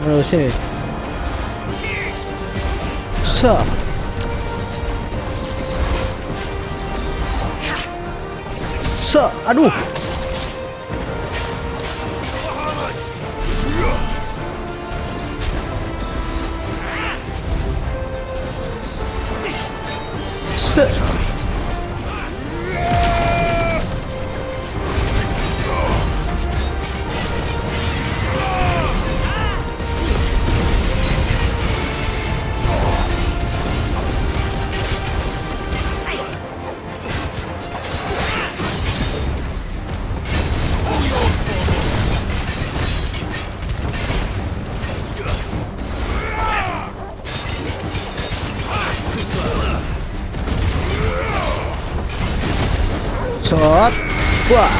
Mana sini? So. Aduh. Shot. Wah.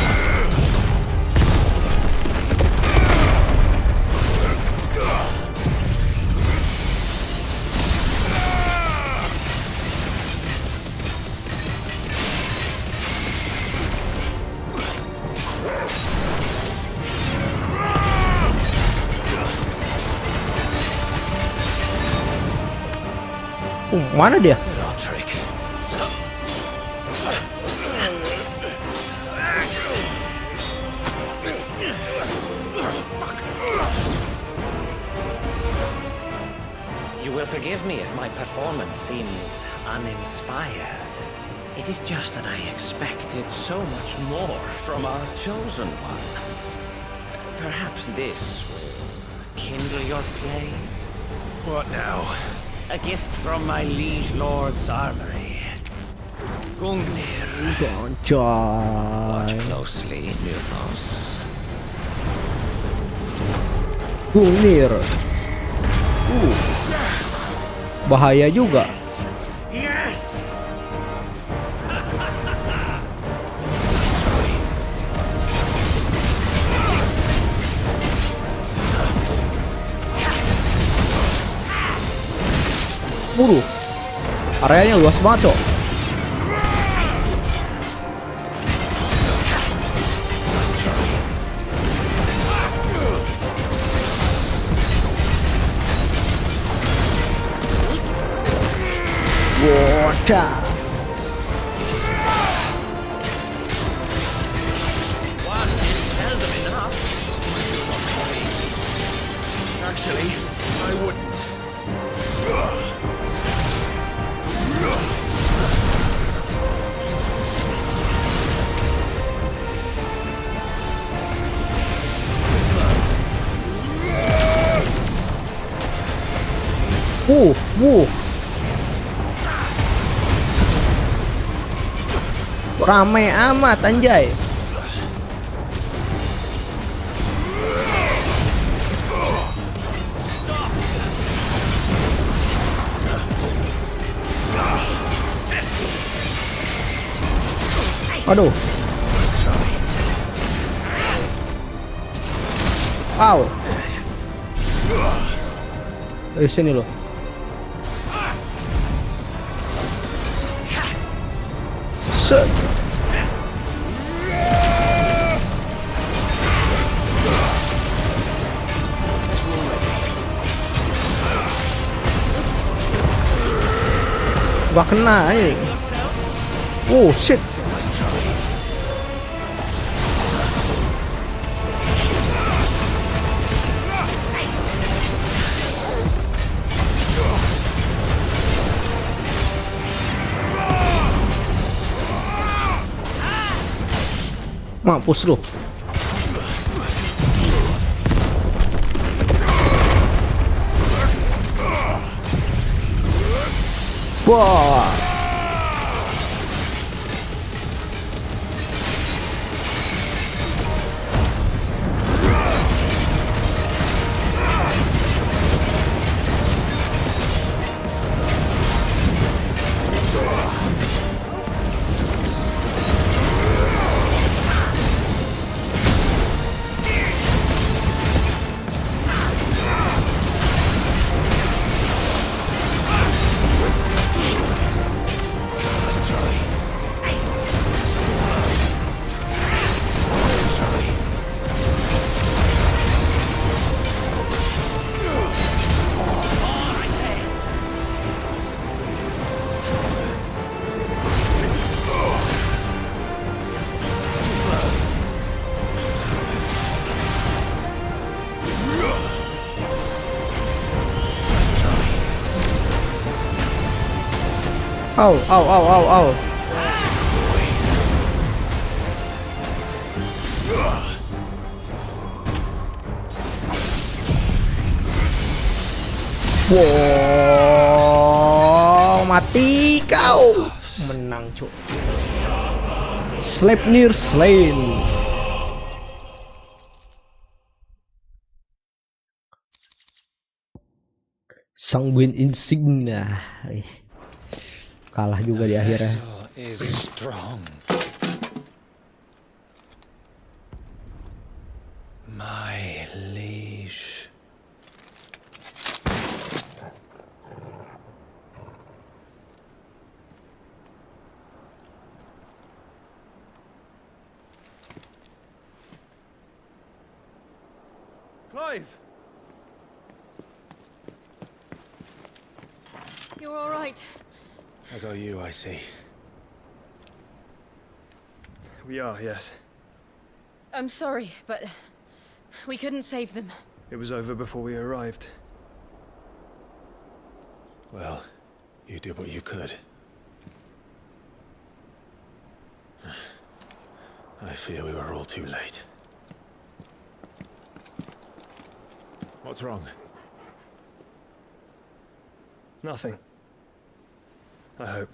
Mana dia? You will forgive me if my performance seems uninspired. It is just that I expected so much more from our chosen one. Perhaps this will kindle your flame? What now? A gift from my liege lord's armory. Gungnir. Watch closely, Mythos. Gungnir. Bahaya juga. Yes. Areanya luas banget, Cok. Wadah. One is seldom enough. Actually, I wouldn't. Ramai amat anjay. Aduh. Wow. Sini loh. Set. Gak kena ini. Oh shit. Mampus lu. Wah. Au, au, au, au, au. Wow, mati kau. Menang, Cuk. Sleipnir slain. Sanguine insignia. Kalah juga di akhirnya. My liege. Clive! You're all right. As are you, I see. We are, yes. I'm sorry, but we couldn't save them. It was over before we arrived. Well, you did what you could. I fear we were all too late. What's wrong? Nothing. I hope.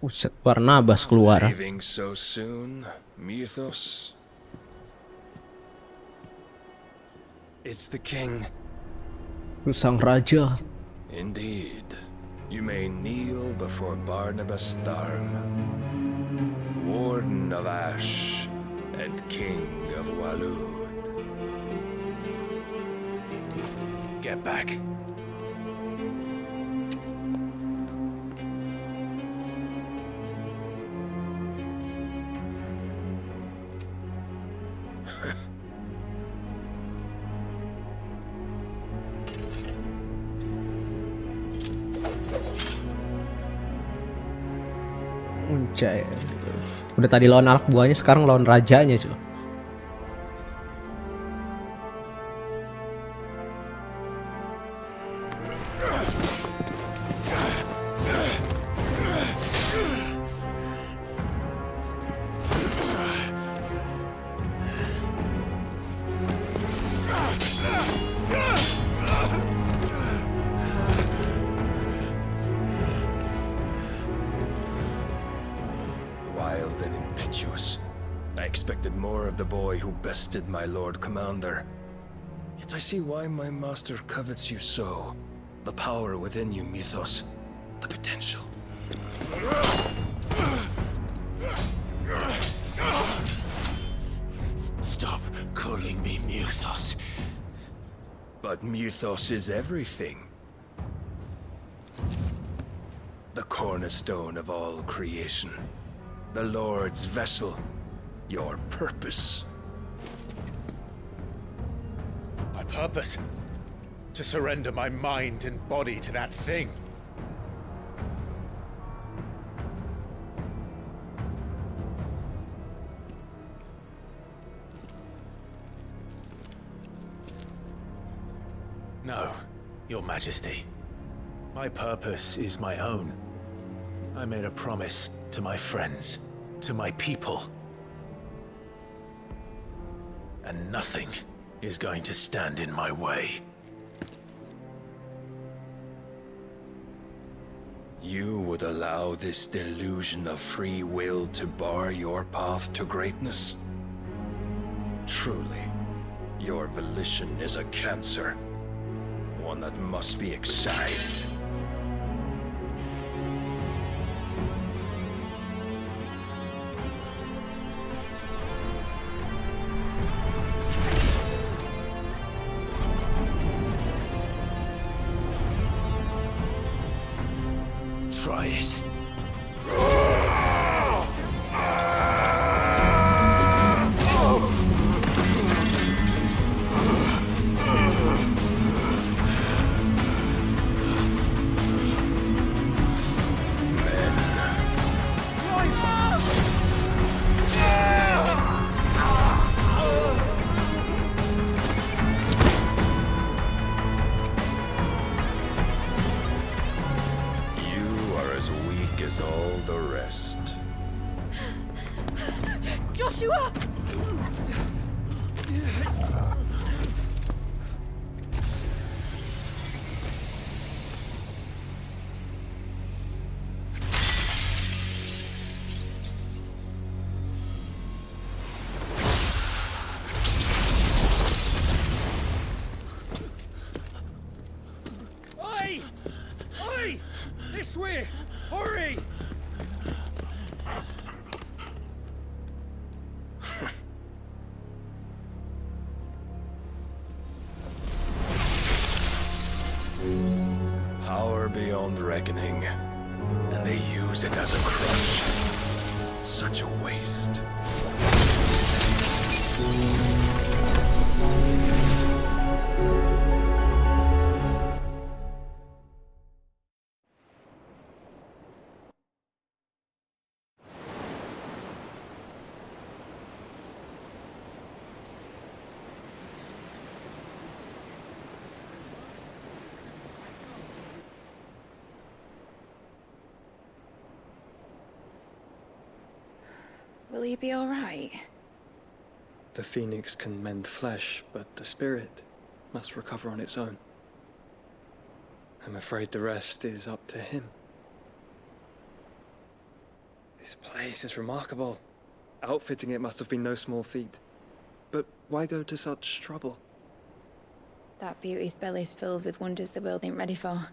Buset, Barnabas keluar. Leaving so soon, Mythos. It's the king. Sang Raja. Indeed. You may kneel before Barnabas Tharmr, Warden of Ash and King of Walud. Get back. Cai. Udah tadi lawan anak buahnya, sekarang lawan rajanya cuy. I expected more of the boy who bested my Lord Commander. Yet I see why my master covets you so. The power within you, Mythos. The potential. Stop calling me Mythos. But Mythos is everything. The cornerstone of all creation. The Lord's vessel. Your purpose. My purpose? To surrender my mind and body to that thing. No, Your Majesty. My purpose is my own. I made a promise to my friends, to my people. And nothing is going to stand in my way. You would allow this delusion of free will to bar your path to greatness? Truly, your volition is a cancer. One that must be excised. Try it. All the rest. Joshua! Oi! Oi! This way! Hurry! Power beyond reckoning, and they use it as a crutch. Such a waste. Will he be all right? The phoenix can mend flesh, but the spirit must recover on its own. I'm afraid the rest is up to him. This place is remarkable. Outfitting it must have been no small feat. But why go to such trouble? That beauty's belly's filled with wonders the world ain't ready for.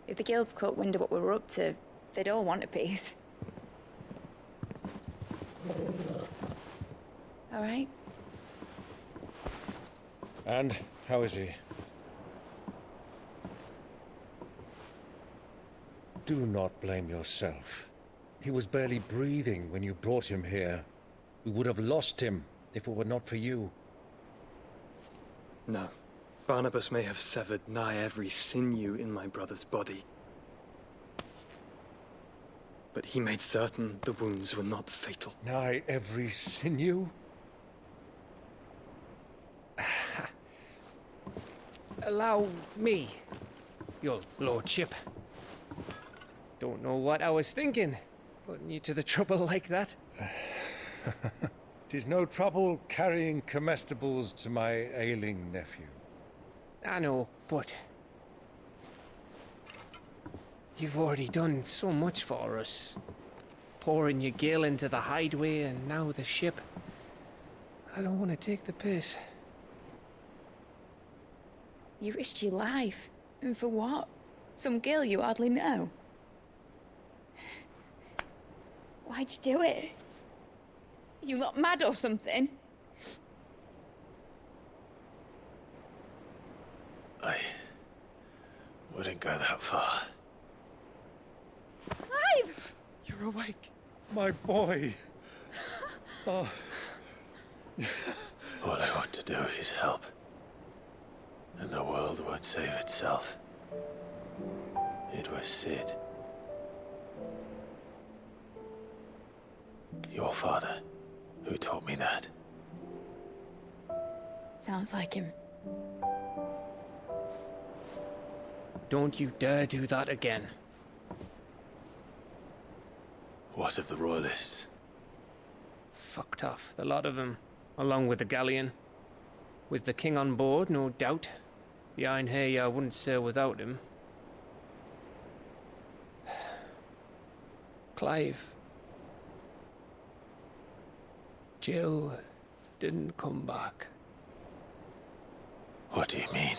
If the guilds caught wind of what we were up to, they'd all want a piece. All right? And how is he? Do not blame yourself. He was barely breathing when you brought him here. We would have lost him if it were not for you. No. Barnabas may have severed nigh every sinew in my brother's body. But he made certain the wounds were not fatal. Nigh every sinew? Allow me, your lordship. Don't know what I was thinking, putting you to the trouble like that. 'Tis no trouble carrying comestibles to my ailing nephew. I know, but you've already done so much for us. Pouring your gale into the hideaway and now the ship. I don't want to take the piss. You risked your life. And for what? Some girl you hardly know. Why'd you do it? You not mad or something? I wouldn't go that far. Clive! You're awake, my boy. Oh. All I want to do is help. And the world won't save itself. It was Sid. Your father, who taught me that. Sounds like him. Don't you dare do that again. What of the royalists? Fucked off, the lot of them, along with the galleon. With the king on board, no doubt. The Iron Hair wouldn't sail without him. Clive. Jill didn't come back. What do you mean?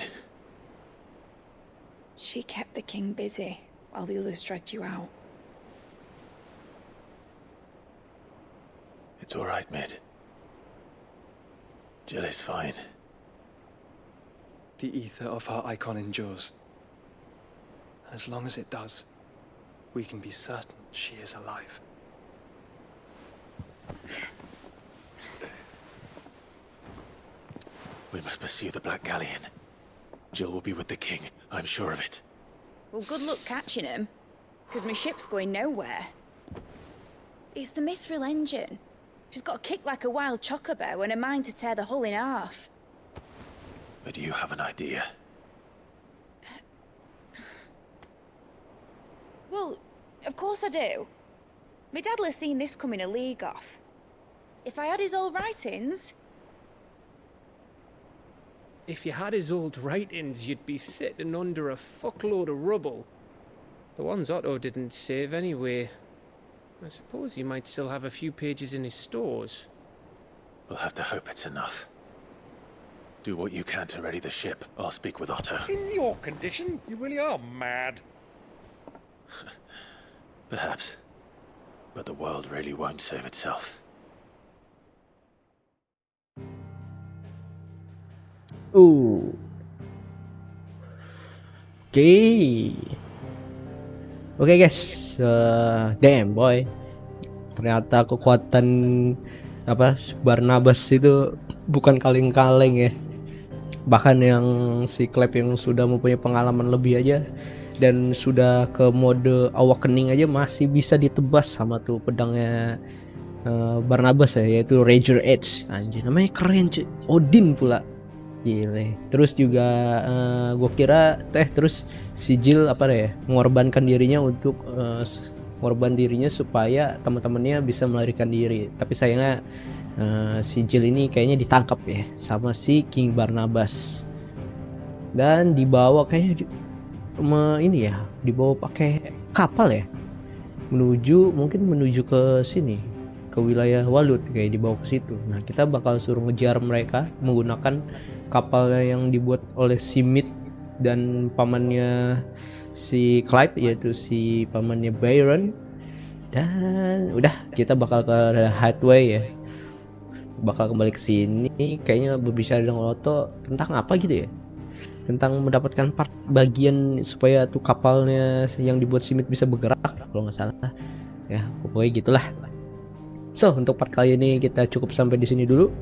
She kept the king busy while the others dragged you out. It's all right, Mid. Jill is fine. The ether of her icon endures. And as long as it does, we can be certain she is alive. We must pursue the Black Galleon. Jill will be with the king, I'm sure of it. Well, good luck catching him, because my ship's going nowhere. It's the Mithril engine. She's got a kick like a wild chocobo and a mind to tear the hull in half. But do you have an idea? Well, of course I do. My dad'll have seen this coming a league off. If I had his old writings... If you had his old writings, you'd be sitting under a fuckload of rubble. The ones Otto didn't save anyway. I suppose you might still have a few pages in his stores. We'll have to hope it's enough. Do what you can to ready the ship. I'll speak with Otto. In your condition, you really are mad. Perhaps. But the world really won't save itself. Oke guys, damn boy, ternyata kekuatan Barnabas itu bukan kaleng-kaleng ya. Bahkan yang si Clive yang sudah mempunyai pengalaman lebih aja dan sudah ke mode awakening aja masih bisa ditebas sama tuh pedangnya Barnabas ya, yaitu Rager Edge. Anjir, namanya keren cuy, Odin pula. Gile. Terus juga gue kira terus si Jill mengorbankan dirinya untuk mengorbankan dirinya supaya teman-temannya bisa melarikan diri. Tapi sayangnya si Jill ini kayaknya ditangkap ya sama si King Barnabas dan dibawa kayaknya dibawa pakai kapal ya, menuju ke sini, ke wilayah Walut, kayak dibawa ke situ. Nah, kita bakal suruh ngejar mereka menggunakan kapal yang dibuat oleh si Mid dan pamannya si Clive, yaitu si pamannya Byron. Dan udah, kita bakal ke highway ya. Bakal kembali ke sini, kayaknya berbicara dengan Otto tentang apa gitu ya. Tentang mendapatkan part bagian supaya tuh kapalnya yang dibuat Simit bisa bergerak kalau nggak salah. Ya, pokoknya gitulah. So, untuk part kali ini kita cukup sampai di sini dulu.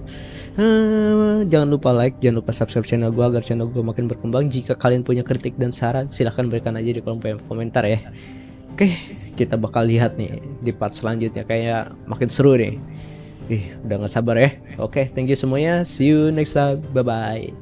Jangan lupa like, jangan lupa subscribe channel gua agar channel gua makin berkembang. Jika kalian punya kritik dan saran, silahkan berikan aja di kolom komentar ya. Oke, kita bakal lihat nih di part selanjutnya, kayak makin seru nih. Udah gak sabar ya. Oke, thank you semuanya. See you next time. Bye bye.